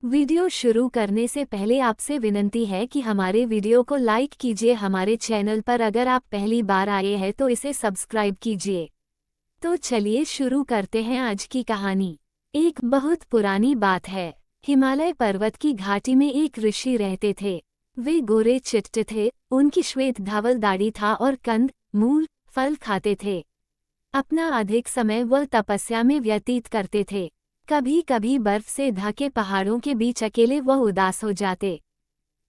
Video शुरू करने से पहले आपसे विनती है कि हमारे वीडियो को लाइक कीजिए। हमारे चैनल पर अगर आप पहली बार आए हैं तो इसे सब्सक्राइब कीजिए। तो चलिए शुरू करते हैं आज की कहानी। एक बहुत पुरानी बात है। हिमालय पर्वत की घाटी में एक ऋषि रहते थे। वे गोरे चिट्टे थे, उनकी श्वेत धवल दाढ़ी था और कंद, मूल, फल खाते थे। अपना अधिक समय वह तपस्या में व्यतीत करते थे। कभी कभी बर्फ से ढके पहाड़ों के बीच अकेले वह उदास हो जाते।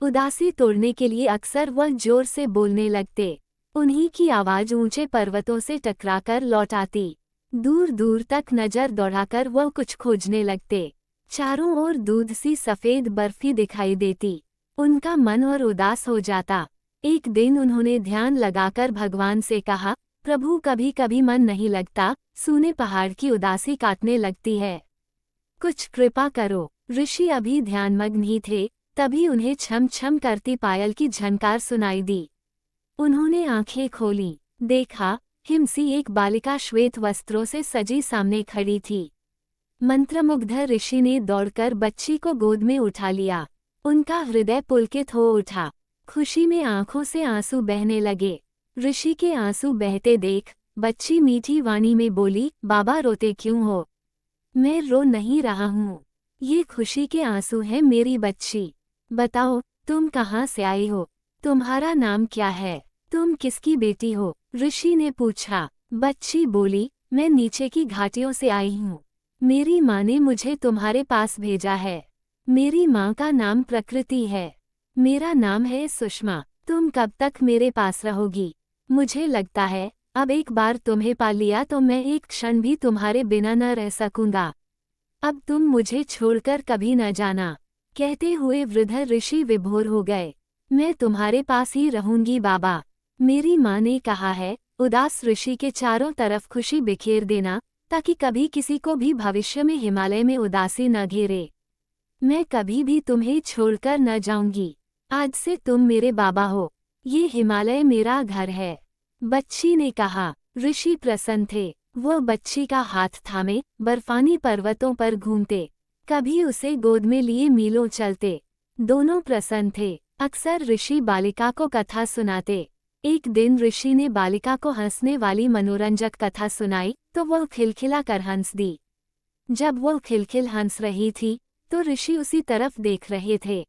उदासी तोड़ने के लिए अक्सर वह जोर से बोलने लगते। उन्हीं की आवाज ऊंचे पर्वतों से टकराकर लौट आती। दूर दूर तक नजर दौड़ाकर वह कुछ खोजने लगते। चारों ओर दूध सी सफेद बर्फी दिखाई देती। उनका मन और उदास हो जाता। एक दिन उन्होंने ध्यान लगाकर भगवान से कहा, प्रभु कभी कभी मन नहीं लगता, सूने पहाड़ की उदासी काटने लगती है, कुछ कृपा करो। ऋषि अभी ध्यानमग्न ही थे, तभी उन्हें छम छम करती पायल की झनकार सुनाई दी। उन्होंने आंखें खोली, देखा हिमसी एक बालिका श्वेत वस्त्रों से सजी सामने खड़ी थी। मंत्रमुग्ध ऋषि ने दौड़कर बच्ची को गोद में उठा लिया। उनका हृदय पुलकित हो उठा। खुशी में आंखों से आंसू बहने लगे। ऋषि के आंसू बहते देख बच्ची मीठी वाणी में बोली, बाबा रोते क्यों हो? मैं रो नहीं रहा हूँ, ये खुशी के आंसू हैं मेरी बच्ची। बताओ तुम कहाँ से आई हो? तुम्हारा नाम क्या है? तुम किसकी बेटी हो? ऋषि ने पूछा। बच्ची बोली, मैं नीचे की घाटियों से आई हूँ। मेरी माँ ने मुझे तुम्हारे पास भेजा है। मेरी माँ का नाम प्रकृति है। मेरा नाम है सुषमा। तुम कब तक मेरे पास रहोगी? मुझे लगता है अब एक बार तुम्हें पा लिया तो मैं एक क्षण भी तुम्हारे बिना न रह सकूंगा। अब तुम मुझे छोड़कर कभी न जाना। कहते हुए वृद्ध ऋषि विभोर हो गए। मैं तुम्हारे पास ही रहूंगी बाबा। मेरी माँ ने कहा है, उदास ऋषि के चारों तरफ खुशी बिखेर देना, ताकि कभी किसी को भी भविष्य में हिमालय में उदासी न घेरे। मैं कभी भी तुम्हें छोड़कर न जाऊंगी। आज से तुम मेरे बाबा हो। ये हिमालय मेरा घर है। बच्ची ने कहा। ऋषि प्रसन्न थे। वो बच्ची का हाथ थामे बर्फानी पर्वतों पर घूमते, कभी उसे गोद में लिए मीलों चलते। दोनों प्रसन्न थे। अक्सर ऋषि बालिका को कथा सुनाते। एक दिन ऋषि ने बालिका को हंसने वाली मनोरंजक कथा सुनाई तो वह खिलखिला कर हंस दी। जब वह खिलखिल हंस रही थी तो ऋषि उसी तरफ देख रहे थे।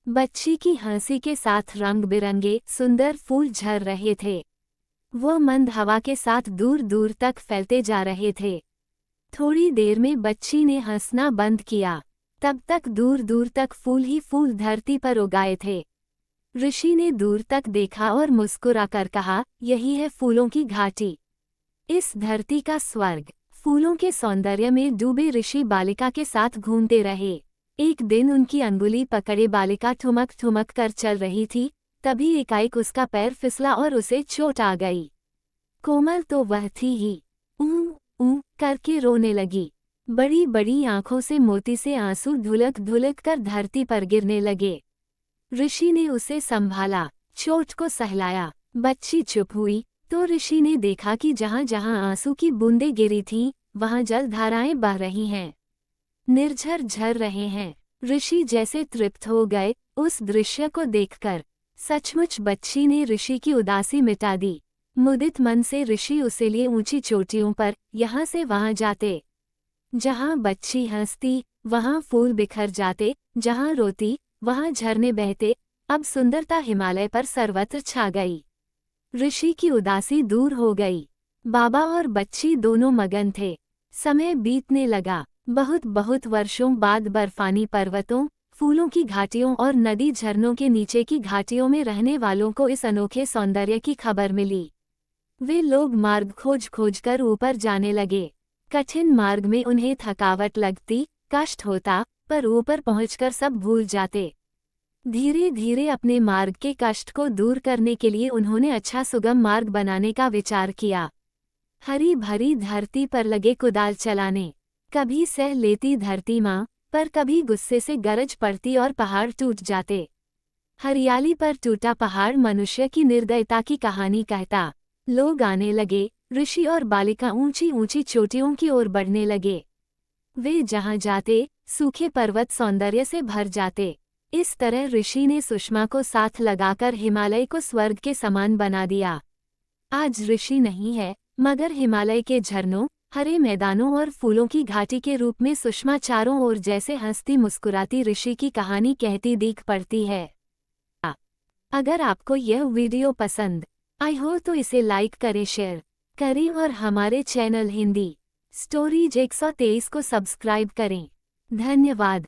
बच्ची की हंसी के साथ रंग बिरंगे सुंदर फूल झर रहे थे। वो मंद हवा के साथ दूर दूर तक फैलते जा रहे थे। थोड़ी देर में बच्ची ने हंसना बंद किया। तब तक दूर दूर तक फूल ही फूल धरती पर उगाए थे। ऋषि ने दूर तक देखा और मुस्कुराकर कहा, यही है फूलों की घाटी, इस धरती का स्वर्ग। फूलों के सौंदर्य में डूबे ऋषि बालिका के साथ घूमते रहे। एक दिन उनकी अंगुली पकड़े बालिका ठुमक ठुमक कर चल रही थी। तभी एकाएक उसका पैर फिसला और उसे चोट आ गई। कोमल तो वह थी ही। ऊं करके रोने लगी। बड़ी बड़ी आंखों से मोती से आंसू धुलक धुलक कर धरती पर गिरने लगे। ऋषि ने उसे संभाला, चोट को सहलाया। बच्ची चुप हुई तो ऋषि ने देखा कि जहां जहां आंसू की बूंदें गिरी थीं, वहां जल धाराएं बह रही हैं, निर्झर झर रहे हैं। ऋषि जैसे तृप्त हो गए उस दृश्य को देखकर। सचमुच बच्ची ने ऋषि की उदासी मिटा दी। मुदित मन से ऋषि उसे लिए ऊंची चोटियों पर यहाँ से वहां जाते। जहां बच्ची हंसती वहां फूल बिखर जाते, जहां रोती वहां झरने बहते। अब सुंदरता हिमालय पर सर्वत्र छा गई। ऋषि की उदासी दूर हो गई। बाबा और बच्ची दोनों मगन थे। समय बीतने लगा। बहुत बहुत वर्षों बाद बर्फानी पर्वतों, फूलों की घाटियों और नदी झरनों के नीचे की घाटियों में रहने वालों को इस अनोखे सौंदर्य की खबर मिली। वे लोग मार्ग खोज खोज कर ऊपर जाने लगे। कठिन मार्ग में उन्हें थकावट लगती, कष्ट होता, पर ऊपर पहुंचकर सब भूल जाते। धीरे धीरे अपने मार्ग के कष्ट को दूर करने के लिए उन्होंने अच्छा सुगम मार्ग बनाने का विचार किया। हरी भरी धरती पर लगे कुदाल चलाने। कभी सह लेती धरती माँ, पर कभी गुस्से से गरज पड़ती और पहाड़ टूट जाते। हरियाली पर टूटा पहाड़ मनुष्य की निर्दयता की कहानी कहता। लोग आने लगे। ऋषि और बालिका ऊंची ऊंची चोटियों की ओर बढ़ने लगे। वे जहाँ जाते सूखे पर्वत सौंदर्य से भर जाते। इस तरह ऋषि ने सुषमा को साथ लगाकर हिमालय को स्वर्ग के समान बना दिया। आज ऋषि नहीं है, मगर हिमालय के झरनों, हरे मैदानों और फूलों की घाटी के रूप में सुषमा चारों ओर जैसे हंसती मुस्कुराती ऋषि की कहानी कहती दिख पड़ती है। अगर आपको यह वीडियो पसंद आई हो तो इसे लाइक करें, शेयर करें और हमारे चैनल हिंदी स्टोरीज 123 को सब्सक्राइब करें। धन्यवाद।